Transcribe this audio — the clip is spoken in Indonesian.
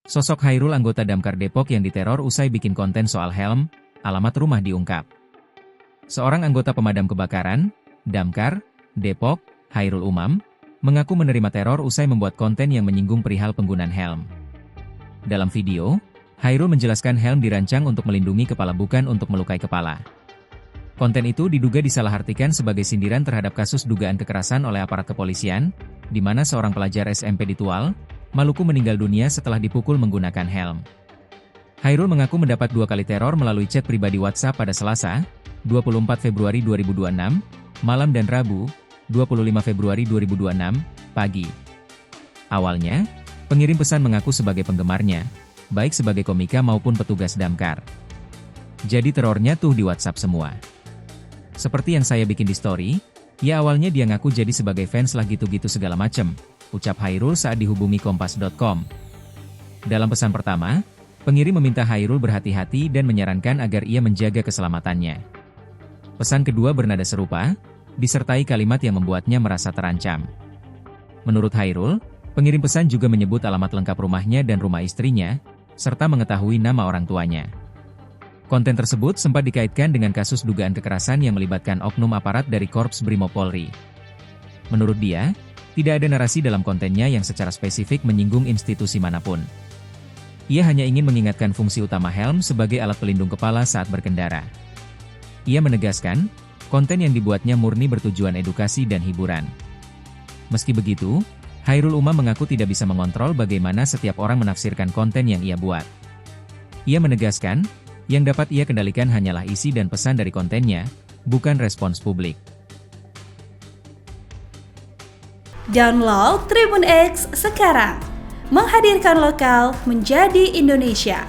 Sosok Hairul anggota Damkar Depok yang diteror usai bikin konten soal helm, alamat rumah diungkap. Seorang anggota pemadam kebakaran, Damkar, Depok, Hairul Umam, mengaku menerima teror usai membuat konten yang menyinggung perihal penggunaan helm. Dalam video, Hairul menjelaskan helm dirancang untuk melindungi kepala bukan untuk melukai kepala. Konten itu diduga disalahartikan sebagai sindiran terhadap kasus dugaan kekerasan oleh aparat kepolisian, di mana seorang pelajar SMP di Tual, Maluku meninggal dunia setelah dipukul menggunakan helm. Hairul mengaku mendapat 2 kali teror melalui chat pribadi WhatsApp pada Selasa, 24 Februari 2026, malam dan Rabu, 25 Februari 2026, pagi. Awalnya, pengirim pesan mengaku sebagai penggemarnya, baik sebagai komika maupun petugas damkar. Jadi terornya tuh di WhatsApp semua. Seperti yang saya bikin di story, ya awalnya dia ngaku jadi sebagai fans lah gitu-gitu segala macem, ucap Hairul saat dihubungi kompas.com. Dalam pesan pertama, pengirim meminta Hairul berhati-hati dan menyarankan agar ia menjaga keselamatannya. Pesan kedua bernada serupa, disertai kalimat yang membuatnya merasa terancam. Menurut Hairul, pengirim pesan juga menyebut alamat lengkap rumahnya dan rumah istrinya, serta mengetahui nama orang tuanya. Konten tersebut sempat dikaitkan dengan kasus dugaan kekerasan yang melibatkan oknum aparat dari Korps Brimob Polri. Menurut dia, tidak ada narasi dalam kontennya yang secara spesifik menyinggung institusi manapun. Ia hanya ingin mengingatkan fungsi utama helm sebagai alat pelindung kepala saat berkendara. Ia menegaskan, konten yang dibuatnya murni bertujuan edukasi dan hiburan. Meski begitu, Hairul Umam mengaku tidak bisa mengontrol bagaimana setiap orang menafsirkan konten yang ia buat. Ia menegaskan, yang dapat ia kendalikan hanyalah isi dan pesan dari kontennya, bukan respons publik. Download Tribun X sekarang, menghadirkan lokal menjadi Indonesia.